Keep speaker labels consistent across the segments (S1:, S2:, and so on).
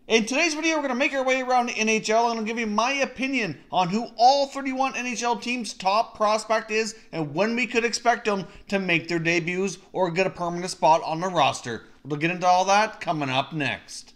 S1: In today's video, we're going to make our way around the NHL and I'll give you my opinion on who all 31 NHL teams' top prospect is and when we could expect them to make their debuts or get a permanent spot on the roster. We'll get into all that coming up next.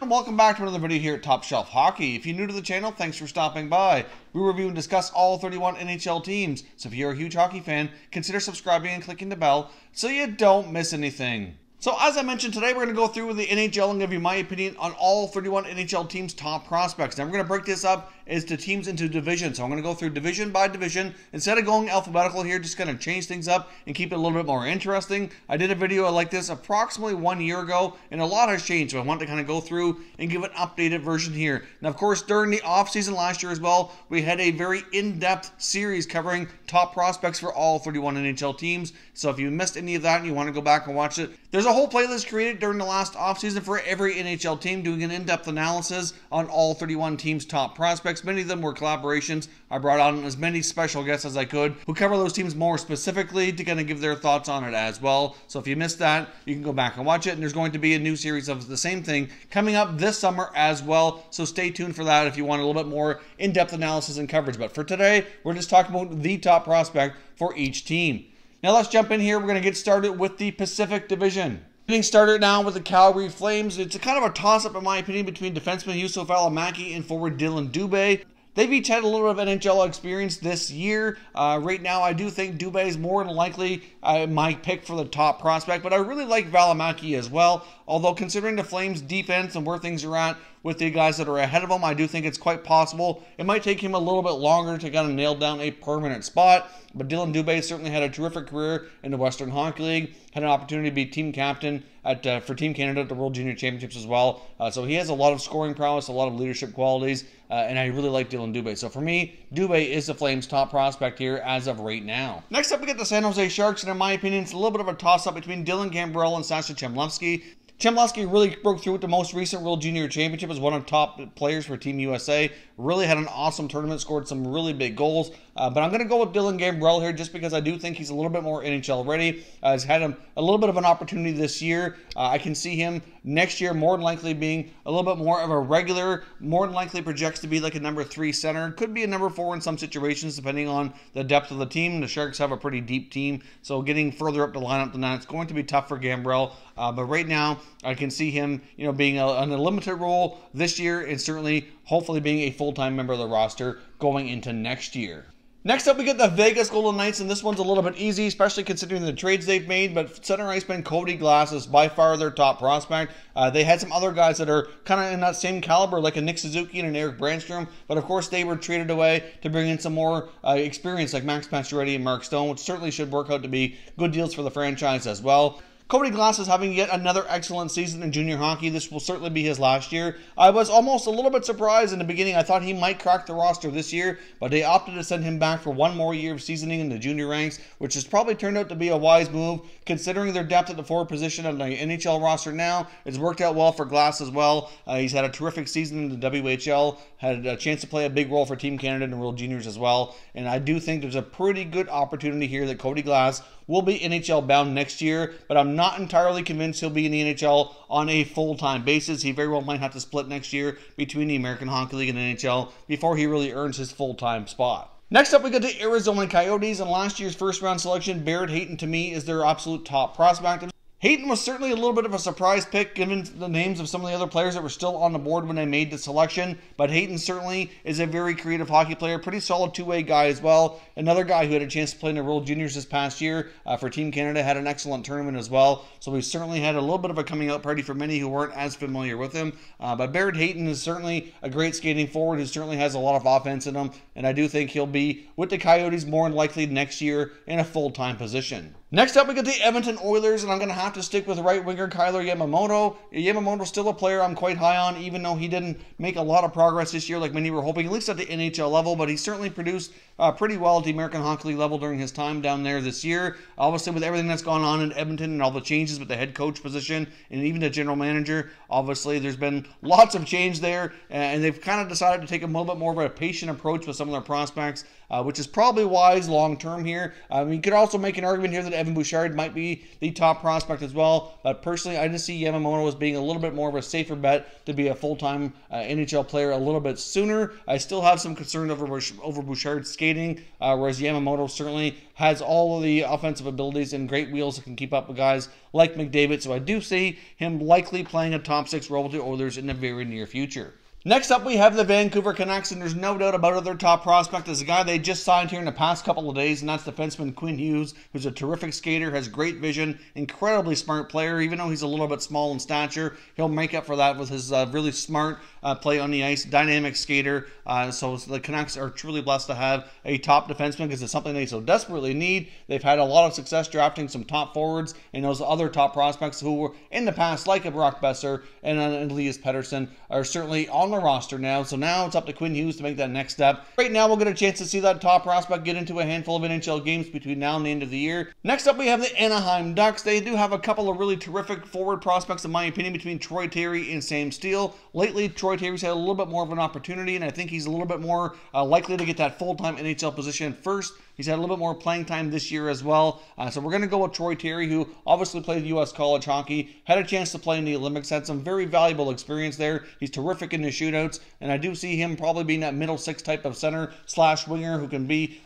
S1: Welcome back to another video here at Top Shelf Hockey. If you're new to the channel, thanks for stopping by. We review and discuss all 31 NHL teams, so if you're a huge hockey fan, consider subscribing and clicking the bell so you don't miss anything. So as I mentioned, today we're going to go through with the NHL and give you my opinion on all 31 NHL teams' top prospects. Now we're going to break this up into teams into divisions. So I'm going to go through division by division. Instead of going alphabetical here, just going to change things up and keep it a little bit more interesting. I did a video like this approximately 1 year ago, and a lot has changed. So I want to kind of go through and give an updated version here. Now, of course, during the offseason last year as well, we had a very in-depth series covering top prospects for all 31 NHL teams. So if you missed any of that and you want to go back and watch it, there's a whole playlist created during the last offseason for every NHL team doing an in-depth analysis on all 31 teams' top prospects. Many of them were collaborations. I brought on as many special guests as I could who cover those teams more specifically to kind of give their thoughts on it as well. So if you missed that, you can go back and watch it. And there's going to be a new series of the same thing coming up this summer as well. So stay tuned for that if you want a little bit more in-depth analysis and coverage. But for today, we're just talking about the top prospect for each team. Now let's jump in here. We're going to get started with the Pacific Division. Getting started now with the Calgary Flames. It's a kind of a toss-up, in my opinion, between defenseman Hughes and forward Dylan Dubé. They've each had a little bit of NHL experience this year. Right now, I do think Dubé is more than likely my pick for the top prospect, but I really like Valimaki as well. Although considering the Flames' defense and where things are at with the guys that are ahead of him, I do think it's quite possible. It might take him a little bit longer to kind of nail down a permanent spot, but Dylan Dubé certainly had a terrific career in the Western Hockey League, had an opportunity to be team captain for Team Canada at the World Junior Championships as well. So he has a lot of scoring prowess, a lot of leadership qualities, and I really like Dylan Dubé. So for me, Dubé is the Flames' top prospect here as of right now. Next up, we get the San Jose Sharks, and in my opinion, it's a little bit of a toss-up between Dylan Gambrell and Sasha Chemlevski. Chemlevski really broke through at the most recent World Junior Championship as one of the top players for Team USA. Really had an awesome tournament, scored some really big goals. But I'm going to go with Dylan Gambrell here just because I do think he's a little bit more NHL ready. He's had a little bit of an opportunity this year. I can see him next year more than likely being a little bit more of a regular, more than likely projects to be like a number 3 center. Could be a number 4 in some situations depending on the depth of the team. The Sharks have a pretty deep team, so getting further up the lineup than that, it's going to be tough for Gambrell. But right now, I can see him, being on a limited role this year and certainly, hopefully, being a full-time member of the roster going into next year. Next up, we get the Vegas Golden Knights, and this one's a little bit easy, especially considering the trades they've made, but center iceman Cody Glass is by far their top prospect. They had some other guys that are kind of in that same caliber, like a Nick Suzuki and an Erik Brannstrom, but of course they were traded away to bring in some more experience like Max Pacioretty and Mark Stone, which certainly should work out to be good deals for the franchise as well. Cody Glass is having yet another excellent season in junior hockey. This will certainly be his last year. I was almost a little bit surprised in the beginning. I thought he might crack the roster this year, but they opted to send him back for one more year of seasoning in the junior ranks, which has probably turned out to be a wise move considering their depth at the forward position on the NHL roster now. It's worked out well for Glass as well. He's had a terrific season in the WHL, had a chance to play a big role for Team Canada and the World Juniors as well, and I do think there's a pretty good opportunity here that Cody Glass will be NHL bound next year, but I'm not entirely convinced he'll be in the NHL on a full-time basis. He very well might have to split next year between the American Hockey League and NHL before he really earns his full-time spot. Next up, we go to Arizona Coyotes, and last year's first-round selection, Barrett Hayton, to me, is their absolute top prospect. Hayton was certainly a little bit of a surprise pick given the names of some of the other players that were still on the board when they made the selection, but Hayton certainly is a very creative hockey player, pretty solid two-way guy as well. Another guy who had a chance to play in the World Juniors this past year for Team Canada, had an excellent tournament as well, so we certainly had a little bit of a coming out party for many who weren't as familiar with him. But Barrett Hayton is certainly a great skating forward who certainly has a lot of offense in him, and I do think he'll be with the Coyotes more than likely next year in a full-time position. Next up, we got the Edmonton Oilers, and I'm going to have to stick with right winger Kailer Yamamoto. Yamamoto's still a player I'm quite high on, even though he didn't make a lot of progress this year like many were hoping, at least at the NHL level, but he certainly produced pretty well at the American Hockey League level during his time down there this year. Obviously, with everything that's gone on in Edmonton and all the changes with the head coach position and even the general manager, obviously there's been lots of change there, and they've kind of decided to take a little bit more of a patient approach with some of their prospects, which is probably wise long-term here. You could also make an argument here that Evan Bouchard might be the top prospect as well, but personally, I just see Yamamoto as being a little bit more of a safer bet to be a full-time NHL player a little bit sooner. I still have some concern over Bouchard's skating, whereas Yamamoto certainly has all of the offensive abilities and great wheels that can keep up with guys like McDavid, so I do see him likely playing a top 6 role with the Oilers in the very near future. Next up, we have the Vancouver Canucks, and there's no doubt about it, their top prospect is a guy they just signed here in the past couple of days, and that's defenseman Quinn Hughes, who's a terrific skater, has great vision, incredibly smart player. Even though he's a little bit small in stature, he'll make up for that with his really smart play on the ice, dynamic skater. So the Canucks are truly blessed to have a top defenseman because it's something they so desperately need. They've had a lot of success drafting some top forwards and those other top prospects who were in the past, like a Brock Besser and Elias Pettersson, are certainly on the roster now. So now it's up to Quinn Hughes to make that next step. Right now, we'll get a chance to see that top prospect get into a handful of NHL games between now and the end of the year. Next up, we have the Anaheim Ducks. They do have a couple of really terrific forward prospects, in my opinion, between Troy Terry and Sam Steele. Lately, Troy Terry's had a little bit more of an opportunity, and I think he's a little bit more likely to get that full-time NHL position first. He's had a little bit more playing time this year as well. So we're going to go with Troy Terry, who obviously played U.S. college hockey, had a chance to play in the Olympics, had some very valuable experience there. He's terrific in the shootouts, and I do see him probably being that middle six type of center / winger who can be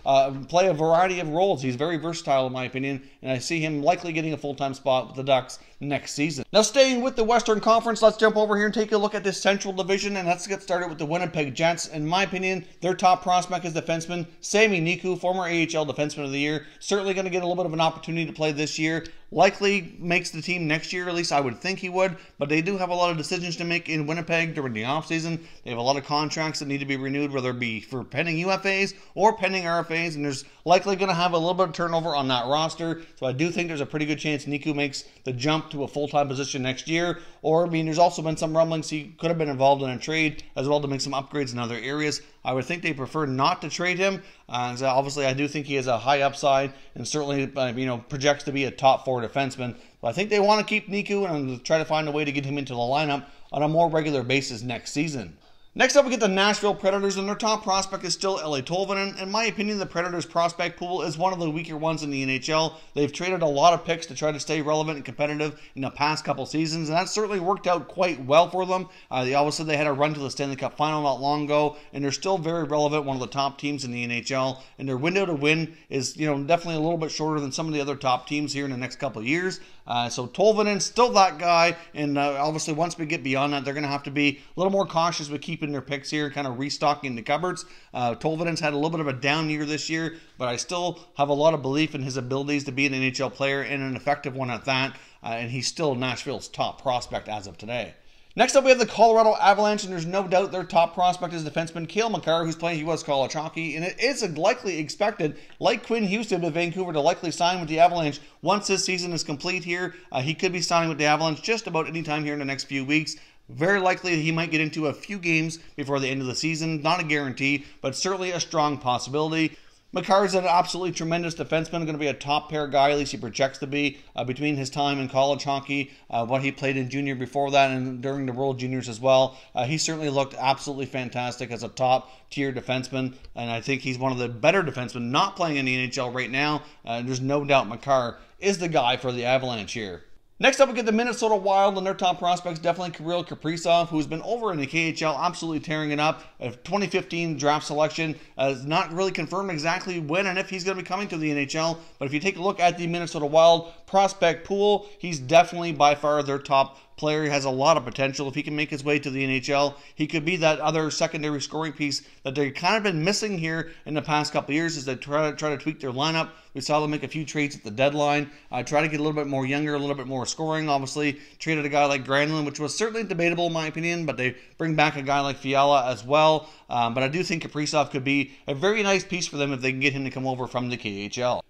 S1: play a variety of roles. He's very versatile in my opinion, and I see him likely getting a full-time spot with the Ducks next season. Now, staying with the Western Conference, let's jump over here and take a look at this Central Division, and let's get started with the Winnipeg Jets. In my opinion, their top prospect is defenseman Sami Niku, former AHL Defenseman of the Year. Certainly going to get a little bit of an opportunity to play this year. Likely makes the team next year, at least I would think he would, but they do have a lot of decisions to make in Winnipeg during the offseason. They have a lot of contracts that need to be renewed, whether it be for pending UFAs or pending RFAs, and there's likely going to have a little bit of turnover on that roster, so I do think there's a pretty good chance Niku makes the jump to a full-time position next year. Or, I mean, there's also been some rumblings he could have been involved in a trade as well to make some upgrades in other areas. I would think they prefer not to trade him. So obviously, I do think he has a high upside and certainly, projects to be a top 4 defenseman. But I think they want to keep Niku and try to find a way to get him into the lineup on a more regular basis next season. Next up, we get the Nashville Predators, and their top prospect is still Eeli Tolvanen. In my opinion, the Predators' prospect pool is one of the weaker ones in the NHL. They've traded a lot of picks to try to stay relevant and competitive in the past couple seasons, and that certainly worked out quite well for them. Obviously, they had a run to the Stanley Cup Final not long ago, and they're still very relevant, one of the top teams in the NHL, and their window to win is definitely a little bit shorter than some of the other top teams here in the next couple of years. So Tolvanen's still that guy, and obviously once we get beyond that, they're going to have to be a little more cautious with keeping their picks here, kind of restocking the cupboards. Tolvanen's had a little bit of a down year this year, but I still have a lot of belief in his abilities to be an NHL player and an effective one at that, and he's still Nashville's top prospect as of today. Next up, we have the Colorado Avalanche, and there's no doubt their top prospect is defenseman Cale Makar, who's playing U.S. college hockey, and it is likely expected, like Quinn Hughes did with Vancouver, to likely sign with the Avalanche once this season is complete here. He could be signing with the Avalanche just about any time here in the next few weeks. Very likely he might get into a few games before the end of the season. Not a guarantee, but certainly a strong possibility. Makar is an absolutely tremendous defenseman, going to be a top pair guy, at least he projects to be, between his time in college hockey, what he played in junior before that, and during the World Juniors as well. He certainly looked absolutely fantastic as a top tier defenseman, and I think he's one of the better defensemen not playing in the NHL right now. There's no doubt Makar is the guy for the Avalanche here. Next up, we get the Minnesota Wild, and their top prospects definitely Kirill Kaprizov, who's been over in the KHL, absolutely tearing it up. A 2015 draft selection is not really confirmed exactly when and if he's going to be coming to the NHL, but if you take a look at the Minnesota Wild prospect pool, he's definitely by far their top player. He has a lot of potential. If he can make his way to the NHL, he could be that other secondary scoring piece that they've kind of been missing here in the past couple of years as they try to tweak their lineup. We saw them make a few trades at the deadline, try to get a little bit more younger, a little bit more scoring. Obviously, traded a guy like Granlund, which was certainly debatable in my opinion, but they bring back a guy like Fiala as well. But I do think Kaprizov could be a very nice piece for them if they can get him to come over from the KHL.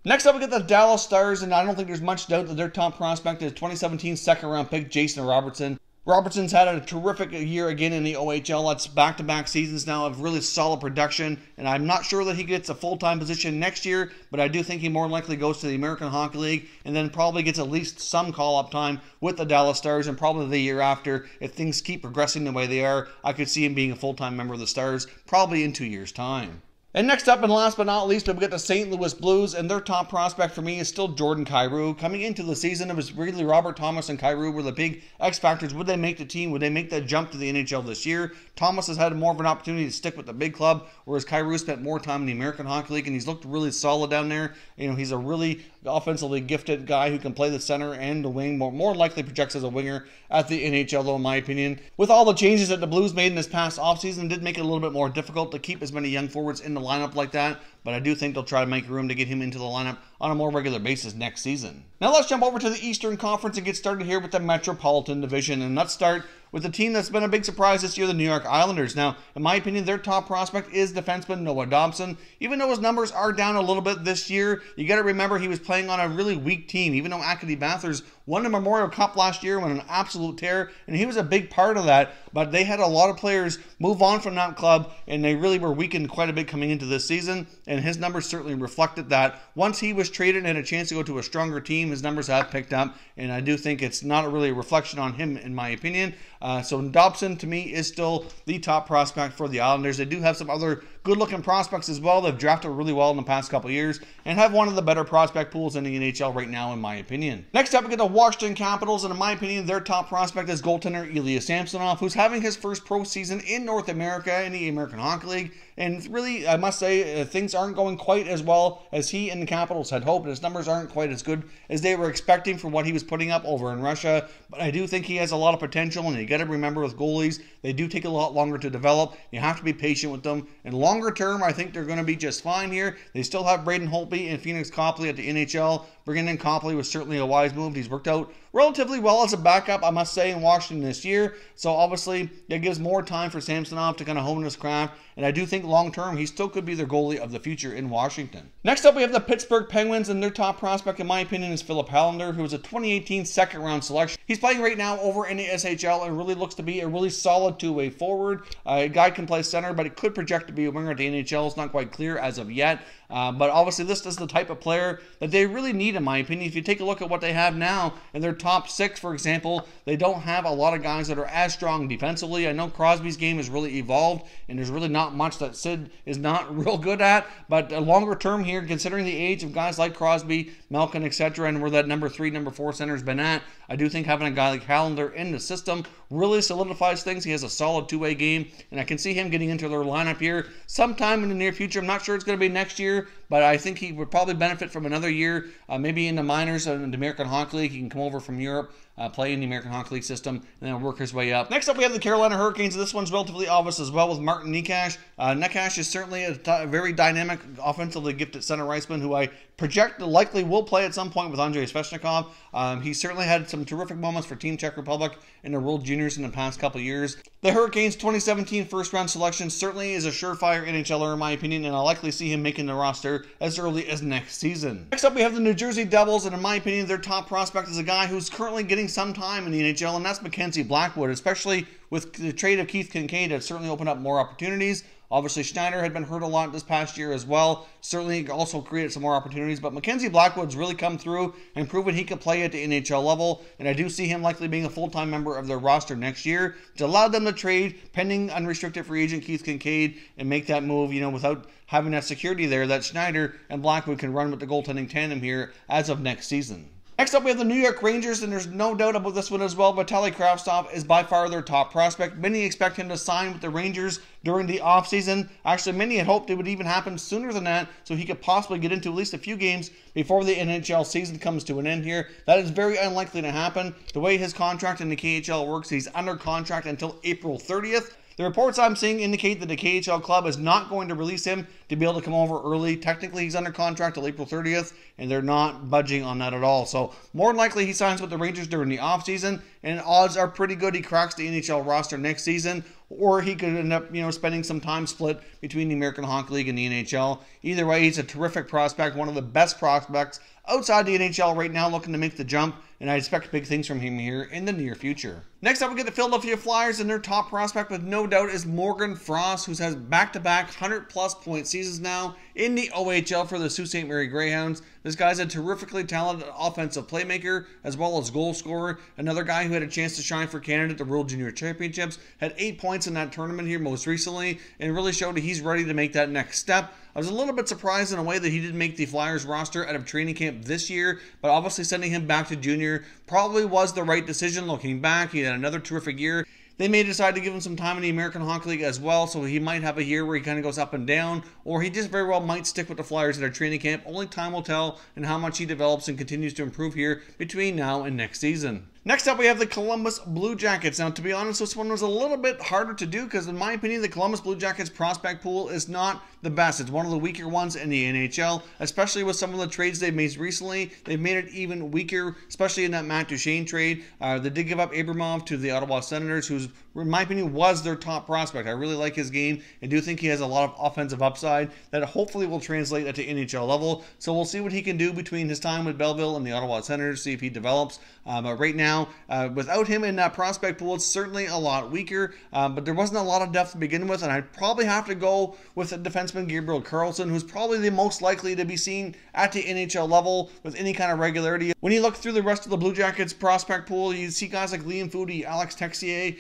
S1: Next up, we get the Dallas Stars, and I don't think there's much doubt that their top prospect is 2017 second-round pick Jason Robertson. Robertson's had a terrific year again in the OHL. That's back-to-back seasons now of really solid production, and I'm not sure that he gets a full-time position next year, but I do think he more likely goes to the American Hockey League and then probably gets at least some call-up time with the Dallas Stars, and probably the year after, if things keep progressing the way they are, I could see him being a full-time member of the Stars probably in 2 years' time. And next up, and last but not least, we get the St. Louis Blues, and their top prospect for me is still Jordan Kyrou. Coming into the season, it was really Robert Thomas and Kyrou were the big X factors. Would they make the team? Would they make that jump to the NHL this year? Thomas has had more of an opportunity to stick with the big club, whereas Kyrou spent more time in the American Hockey League, and he's looked really solid down there. You know, he's a really offensively gifted guy who can play the center and the wing, more likely projects as a winger at the NHL, though, in my opinion. With all the changes that the Blues made in this past offseason, it did make it a little bit more difficult to keep as many young forwards in the lineup like that, but I do think they'll try to make room to get him into the lineup on a more regular basis next season. Now let's jump over to the Eastern Conference and get started here with the Metropolitan Division, and let's start with the team that's been a big surprise this year, the New York Islanders. Now, in my opinion, their top prospect is defenseman Noah Dobson. Even though his numbers are down a little bit this year, you got to remember he was playing on a really weak team. Even though Acadie Bathurst won the Memorial Cup last year, won an absolute tear, and he was a big part of that, but they had a lot of players move on from that club, and they really were weakened quite a bit coming into this season, and his numbers certainly reflected that. Once he was traded and had a chance to go to a stronger team, his numbers have picked up, and I do think it's not really a reflection on him, in my opinion. So Dobson, to me, is still the top prospect for the Islanders. They do have some other good-looking prospects as well. They've drafted really well in the past couple of years and have one of the better prospect pools in the NHL right now, in my opinion. Next up, we get the Washington Capitals, and in my opinion, their top prospect is goaltender Ilya Samsonov, who's having his first pro season in North America in the American Hockey League. And really, I must say, things aren't going quite as well as he and the Capitals had hoped. His numbers aren't quite as good as they were expecting for what he was putting up over in Russia. But I do think he has a lot of potential, and you got to remember with goalies, they do take a lot longer to develop. You have to be patient with them. And longer term, I think they're going to be just fine here. They still have Braden Holtby and Phoenix Copley at the NHL. Bringing in Copley was certainly a wise move. He's worked out relatively well as a backup, I must say, in Washington this year. So obviously, it gives more time for Samsonov to kind of hone his craft. And I do think long-term, he still could be their goalie of the future in Washington. Next up, we have the Pittsburgh Penguins, and their top prospect, in my opinion, is Filip Hallander, who was a 2018 second-round selection. He's playing right now over in the SHL and really looks to be a really solid two-way forward. A guy can play center, but it could project to be a winger at the NHL. It's not quite clear as of yet. But obviously, this is the type of player that they really need, in my opinion. If you take a look at what they have now in their top six, for example, they don't have a lot of guys that are as strong defensively. I know Crosby's game has really evolved, and there's really not much that Sid is not real good at. But longer term here, considering the age of guys like Crosby, Malkin, etc., and where that number 3, number 4 center's been at, I do think having a guy like Hallander in the system really solidifies things. He has a solid two-way game, and I can see him getting into their lineup here sometime in the near future. I'm not sure it's going to be next year, but I think he would probably benefit from another year, maybe in the minors in the American Hockey League. He can come over from Europe, play in the American Hockey League system, and then work his way up. Next up, we have the Carolina Hurricanes. This one's relatively obvious as well with Martin Necas. Necas is certainly a very dynamic, offensively gifted center iceman who I project likely will play at some point with Andrei Svechnikov. He certainly had some terrific moments for Team Czech Republic in the World Juniors in the past couple of years. The Hurricanes' 2017 first-round selection certainly is a surefire NHLer, in my opinion, and I'll likely see him making the roster as early as next season. Next up, we have the New Jersey Devils, and in my opinion, their top prospect is a guy who's currently getting some time in the NHL, and that's Mackenzie Blackwood, especially with the trade of Keith Kincaid. It's certainly opened up more opportunities. Obviously, Schneider had been hurt a lot this past year as well. Certainly also created some more opportunities. But Mackenzie Blackwood's really come through and proven he can play at the NHL level. And I do see him likely being a full-time member of their roster next year, which allowed them to trade pending unrestricted free agent Keith Kincaid and make that move, you know, without having that security there that Schneider and Blackwood can run with the goaltending tandem here as of next season. Next up, we have the New York Rangers, and there's no doubt about this one as well. Vitaly Kravtsov is by far their top prospect. Many expect him to sign with the Rangers during the offseason. Actually, many had hoped it would even happen sooner than that, so he could possibly get into at least a few games before the NHL season comes to an end here. That is very unlikely to happen. The way his contract in the KHL works, he's under contract until April 30th. The reports I'm seeing indicate that the KHL club is not going to release him to be able to come over early. Technically, he's under contract till April 30th, and they're not budging on that at all. So, more than likely, he signs with the Rangers during the offseason, and odds are pretty good he cracks the NHL roster next season. or he could end up, spending some time split between the American Hockey League and the NHL. Either way, he's a terrific prospect, one of the best prospects outside the NHL right now, looking to make the jump, and I expect big things from him here in the near future. Next up, we get the Philadelphia Flyers, and their top prospect with no doubt is Morgan Frost, who has back-to-back 100-plus point seasons now in the OHL for the Sault Ste. Marie Greyhounds. This guy's a terrifically talented offensive playmaker as well as goal scorer. Another guy who had a chance to shine for Canada at the World Junior Championships, had 8 points in that tournament here most recently, and really showed that he's ready to make that next step. I was a little bit surprised in a way that he didn't make the Flyers roster out of training camp this year, but obviously sending him back to junior probably was the right decision looking back. He had another terrific year. They may decide to give him some time in the American Hockey League as well, so he might have a year where he kind of goes up and down, or he just very well might stick with the Flyers at their training camp. Only time will tell and how much he develops and continues to improve here between now and next season. Next up, we have the Columbus Blue Jackets. Now, to be honest, this one was a little bit harder to do because, in my opinion, the Columbus Blue Jackets prospect pool is not the best. It's one of the weaker ones in the NHL, especially with some of the trades they've made recently. They've made it even weaker, especially in that Matt Duchene trade. They did give up Abramov to the Ottawa Senators, who's, in my opinion, was their top prospect. I really like his game and do think he has a lot of offensive upside that hopefully will translate at the NHL level. So we'll see what he can do between his time with Belleville and the Ottawa Senators, see if he develops. But right now, without him in that prospect pool, it's certainly a lot weaker. But there wasn't a lot of depth to begin with, and I'd probably have to go with the defenseman Gabriel Carlson, who's probably the most likely to be seen at the NHL level with any kind of regularity. When you look through the rest of the Blue Jackets prospect pool, you see guys like Liam Foudy, Alex Texier,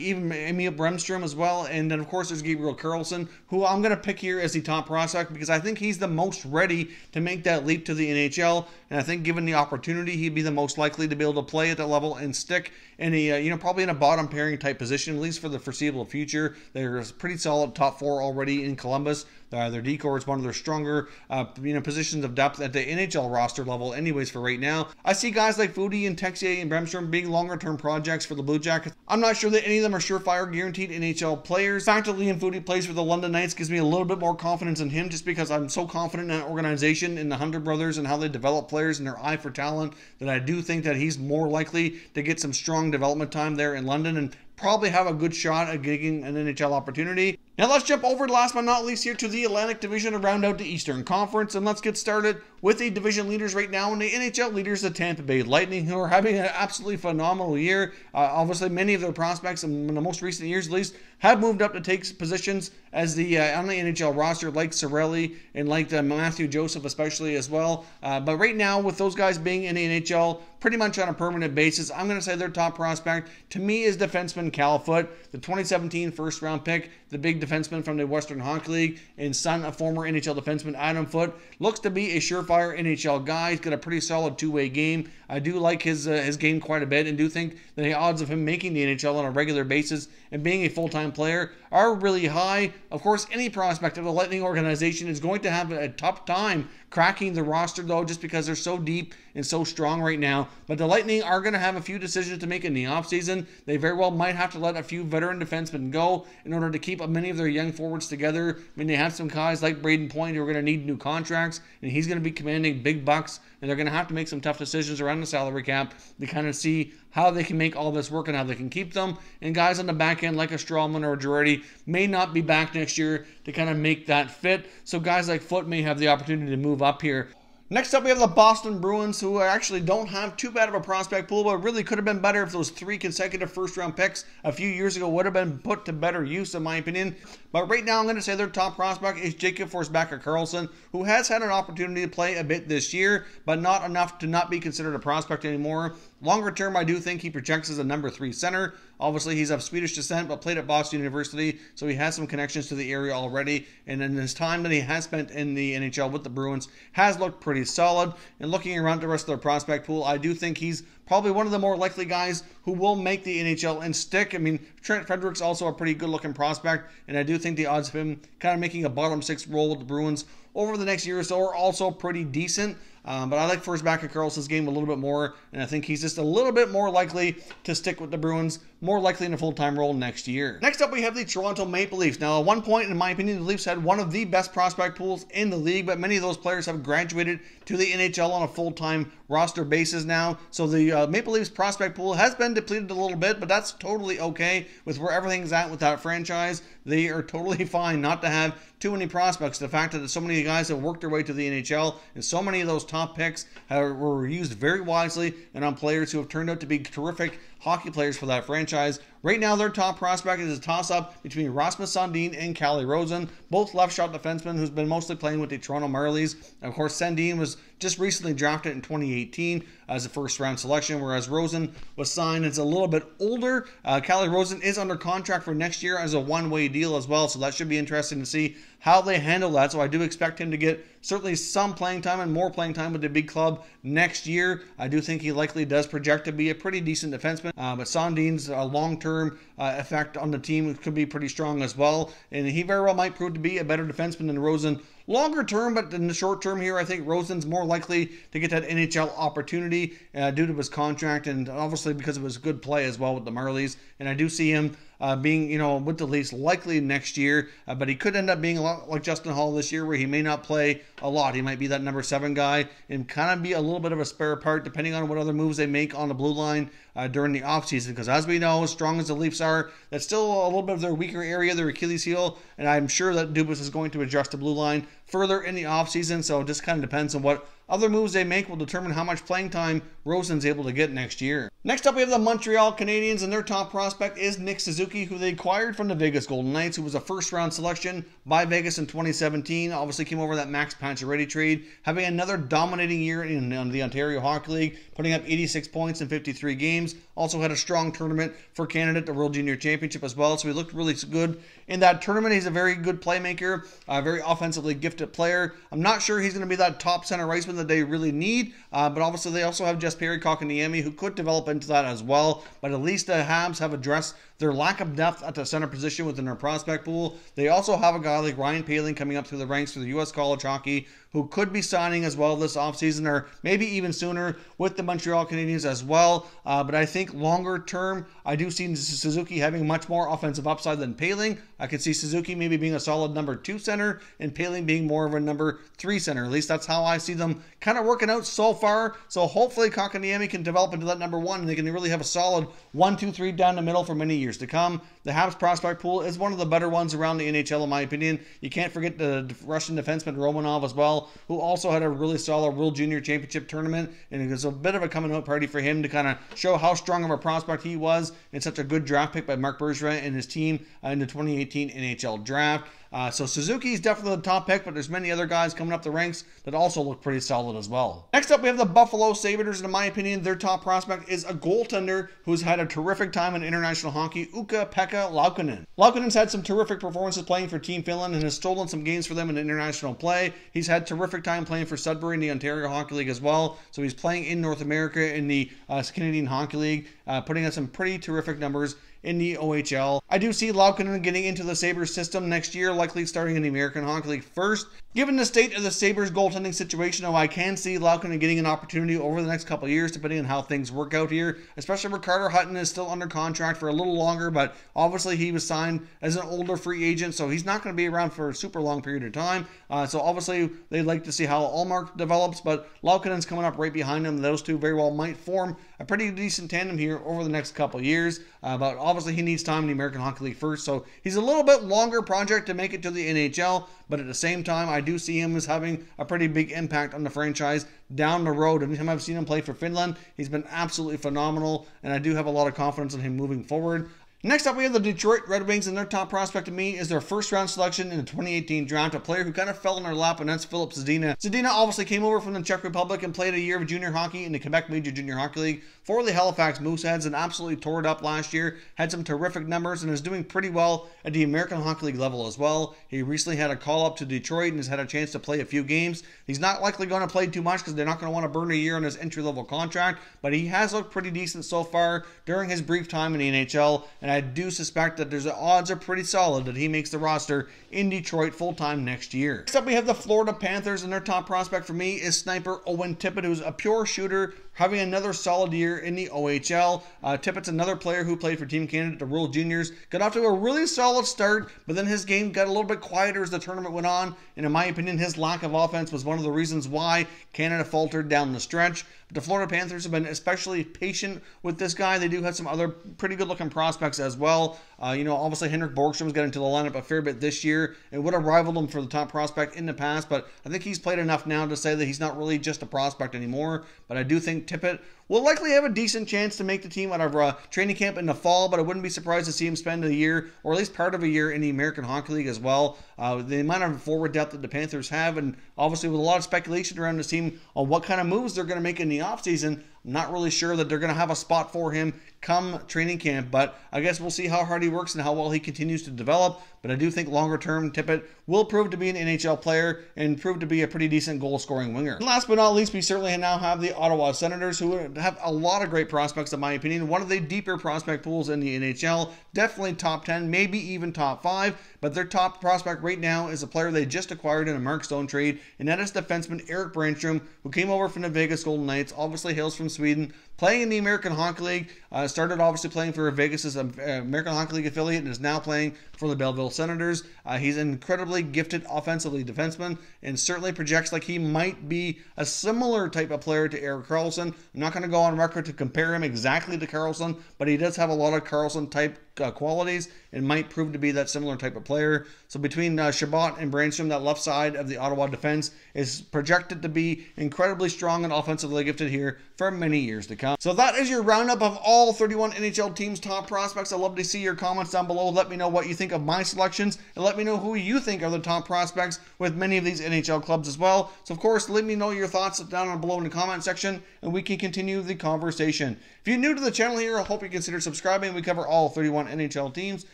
S1: even Emil Brannstrom as well, and then of course there's Gabriel Carlson, who I'm going to pick here as the top prospect because I think he's the most ready to make that leap to the NHL, and I think given the opportunity, he'd be the most likely to be able to play at that level and stick in a, probably in a bottom pairing type position, at least for the foreseeable future. There's a pretty solid top four already in Columbus. Their decor is one of their stronger, positions of depth at the NHL roster level anyways for right now. I see guys like Foudy and Texier and Brannstrom being longer-term projects for the Blue Jackets. I'm not sure that any of them are surefire guaranteed NHL players. The fact that Liam Foudy plays for the London Knights gives me a little bit more confidence in him just because I'm so confident in that organization, in the Hunter brothers, and how they develop players and their eye for talent, that I do think that he's more likely to get some strong development time there in London and probably have a good shot at getting an NHL opportunity. Now let's jump over, last but not least, here to the Atlantic Division to round out the Eastern Conference, and let's get started with the division leaders right now. And the NHL leaders, the Tampa Bay Lightning, who are having an absolutely phenomenal year. Obviously, many of their prospects in the most recent years, at least, have moved up to take positions as the on the NHL roster, like Cirelli and like Matthew Joseph especially as well. But right now, with those guys being in the NHL pretty much on a permanent basis, I'm going to say their top prospect to me is defenseman Cal Foote, the 2017 first-round pick, the big defenseman from the Western Hockey League, and son of former NHL defenseman Adam Foote. Looks to be a surefire NHL guy. He's got a pretty solid two-way game. I do like his game quite a bit and do think that the odds of him making the NHL on a regular basis and being a full-time player are really high. Of course, any prospect of the Lightning organization is going to have a tough time cracking the roster, though, just because they're so deep and so strong right now. But the Lightning are going to have a few decisions to make in the offseason. They very well might have to let a few veteran defensemen go in order to keep many of their young forwards together. I mean, they have some guys like Braden Point who are going to need new contracts, and he's going to be commanding big bucks, and they're going to have to make some tough decisions around the salary cap to kind of see how they can make all this work and how they can keep them. And guys on the back end like a Strawman or a Girardi may not be back next year to kind of make that fit. So guys like Foote may have the opportunity to move up here. Next up, we have the Boston Bruins, who actually don't have too bad of a prospect pool, but really could have been better if those 3 consecutive first-round picks a few years ago would have been put to better use, in my opinion. But right now, I'm going to say their top prospect is Jacob Forsbacka-Karlsson, who has had an opportunity to play a bit this year, but not enough to not be considered a prospect anymore. Longer term, I do think he projects as a number 3 center. Obviously, he's of Swedish descent, but played at Boston University, so he has some connections to the area already. And in his time that he has spent in the NHL with the Bruins, has looked pretty solid. And looking around the rest of their prospect pool, I do think he's probably one of the more likely guys who will make the NHL and stick. I mean, Trent Frederick's also a pretty good-looking prospect, and I do think the odds of him kind of making a bottom 6 role with the Bruins over the next year or so are also pretty decent. But I like Forsbacka-Karlsson's game a little bit more, and I think he's just a little bit more likely to stick with the Bruins, more likely in a full-time role next year. Next up, we have the Toronto Maple Leafs. Now, at one point, in my opinion, the Leafs had one of the best prospect pools in the league, but many of those players have graduated to the NHL on a full-time roster basis now. So the Maple Leafs prospect pool has been depleted a little bit, but that's totally okay with where everything's at with that franchise. They are totally fine not to have too many prospects. The fact that so many guys have worked their way to the NHL and so many of those top picks were used very wisely and on players who have turned out to be terrific hockey players for that franchise. Right now, their top prospect is a toss-up between Rasmus Sandin and Calle Rosen, both left-shot defensemen who's been mostly playing with the Toronto Marlies. Of course, Sandin was just recently drafted in 2018 as a first-round selection, whereas Rosen was signed as a little bit older. Calle Rosen is under contract for next year as a one-way deal as well, so that should be interesting to see how they handle that. So I do expect him to get certainly some playing time and more playing time with the big club next year. I do think he likely does project to be a pretty decent defenseman, but Sandin's long-term effect on the team could be pretty strong as well, and he very well might prove to be a better defenseman than Rosen longer term, but in the short term here, I think Rosen's more likely to get that NHL opportunity due to his contract and obviously because of his good play as well with the Marlies. And I do see him being, with the Leafs likely next year, but he could end up being a lot like Justin Hall this year where he may not play a lot. He might be that number 7 guy and kind of be a little bit of a spare part depending on what other moves they make on the blue line during the offseason, because as we know, as strong as the Leafs are, that's still a little bit of their weaker area, their Achilles heel, and I'm sure that Dubas is going to adjust the blue line further in the offseason, so it just kind of depends on what other moves they make will determine how much playing time Rosen's able to get next year. Next up, we have the Montreal Canadiens, and their top prospect is Nick Suzuki, who they acquired from the Vegas Golden Knights, who was a first-round selection by Vegas in 2017. Obviously came over that Max Pacioretty trade, having another dominating year in the Ontario Hockey League, putting up 86 points in 53 games. Also had a strong tournament for Canada at the World Junior Championship as well, so he looked really good in that tournament. He's a very good playmaker, a very offensively gifted player. I'm not sure he's going to be that top center iceman that they really need, but obviously they also have Jesperi Kotkaniemi, who could develop into that as well, but at least the Habs have addressed their lack of depth at the center position within their prospect pool. They also have a guy like Ryan Poehling coming up through the ranks for the U.S. college hockey, who could be signing as well this offseason or maybe even sooner with the Montreal Canadiens as well. But I think longer term, I do see Suzuki having much more offensive upside than Poehling. I could see Suzuki maybe being a solid number 2 center and Poehling being more of a number 3 center. At least that's how I see them kind of working out so far. So hopefully Kotkaniemi can develop into that number 1 and they can really have a solid 1, 2, 3 down the middle for many years to come. The Habs prospect pool is one of the better ones around the NHL in my opinion. You can't forget the Russian defenseman Romanov as well, who also had a really solid World Junior Championship tournament, and it was a bit of a coming out party for him to kind of show how strong of a prospect he was, and such a good draft pick by Marc Bergevin and his team in the 2018 NHL draft. So Suzuki is definitely the top pick, but there's many other guys coming up the ranks that also look pretty solid as well. Next up, we have the Buffalo Sabres, and in my opinion, their top prospect is a goaltender who's had a terrific time in international hockey, Ukka-Pekka Laukkanen. Laukkanen's had some terrific performances playing for Team Finland and has stolen some games for them in international play. He's had terrific time playing for Sudbury in the Ontario Hockey League as well, so he's playing in North America in the Canadian Hockey League, putting on some pretty terrific numbers in the OHL. I do see Laukkanen getting into the Sabres system next year, likely starting in the American Hockey League first. Given the state of the Sabres goaltending situation, though, I can see Laukkanen getting an opportunity over the next couple of years, depending on how things work out here, especially where Carter Hutton is still under contract for a little longer, but obviously he was signed as an older free agent, so he's not going to be around for a super long period of time. So obviously they'd like to see how Ullmark develops, but Laukkanen's coming up right behind him. Those two very well might form a pretty decent tandem here over the next couple of years, but obviously he needs time in the American Hockey League first, so he's a little bit longer project to make it to the NHL, but at the same time, I do see him as having a pretty big impact on the franchise down the road. Anytime I've seen him play for Finland, he's been absolutely phenomenal, and I do have a lot of confidence in him moving forward. Next up, we have the Detroit Red Wings, and their top prospect to me is their first-round selection in the 2018 draft, a player who kind of fell in their lap, and that's Filip Zadina. Zadina obviously came over from the Czech Republic and played a year of junior hockey in the Quebec Major Junior Hockey League for the Halifax Mooseheads and absolutely tore it up last year, had some terrific numbers, and is doing pretty well at the American Hockey League level as well. He recently had a call-up to Detroit and has had a chance to play a few games. He's not likely going to play too much because they're not going to want to burn a year on his entry-level contract, but he has looked pretty decent so far during his brief time in the NHL, and and I do suspect that the odds are pretty solid that he makes the roster in Detroit full-time next year. Next up, we have the Florida Panthers, and their top prospect for me is sniper Owen Tippett, who's a pure shooter, having another solid year in the OHL. Tippett's another player who played for Team Canada at the World Juniors. Got off to a really solid start, but then his game got a little bit quieter as the tournament went on, and in my opinion, his lack of offense was one of the reasons why Canada faltered down the stretch. But the Florida Panthers have been especially patient with this guy. They do have some other pretty good-looking prospects as well. Obviously Henrik Borgstrom's got into the lineup a fair bit this year. It would have rivaled him for the top prospect in the past, but I think he's played enough now to say that he's not really just a prospect anymore. But I do think Tippett will likely have a decent chance to make the team out of training camp in the fall, but I wouldn't be surprised to see him spend a year, or at least part of a year, in the American Hockey League as well. The amount of forward depth that the Panthers have, and obviously with a lot of speculation around this team on what kind of moves they're going to make in the offseason, I'm not really sure that they're going to have a spot for him come training camp, but I guess we'll see how hard he works and how well he continues to develop. But I do think longer term, Tippett will prove to be an NHL player and prove to be a pretty decent goal-scoring winger. And last but not least, we certainly now have the Ottawa Senators, who have a lot of great prospects, in my opinion. One of the deeper prospect pools in the NHL, definitely top 10, maybe even top 5, but their top prospect right now is a player they just acquired in a Mark Stone trade, and that is defenseman Erik Brannstrom, who came over from the Vegas Golden Knights, obviously hails from Sweden, playing in the American Hockey League, started obviously playing for Vegas' American Hockey League affiliate, and is now playing for the Belleville Senators. He's an incredibly gifted offensively defenseman, and certainly projects like he might be a similar type of player to Erik Karlsson. I'm not going to go on record to compare him exactly to Karlsson, but he does have a lot of Karlsson type qualities and might prove to be that similar type of player. So between Chabot and Brannstrom, that left side of the Ottawa defense is projected to be incredibly strong and offensively gifted here for many years to come. So that is your roundup of all 31 NHL teams' top prospects. I'd love to see your comments down below. Let me know what you think of my selections, and let me know who you think are the top prospects with many of these NHL clubs as well. So of course, let me know your thoughts down below in the comment section, and we can continue the conversation. If you're new to the channel here, I hope you consider subscribing. We cover all 31 NHL teams,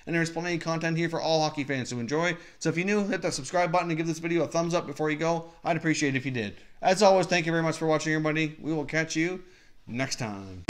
S1: and there's plenty of content here for all hockey fans to enjoy. So if you're new, hit that subscribe button and give this video a thumbs up before you go. I'd appreciate it if you did. As always, thank you very much for watching, everybody. We will catch you next time.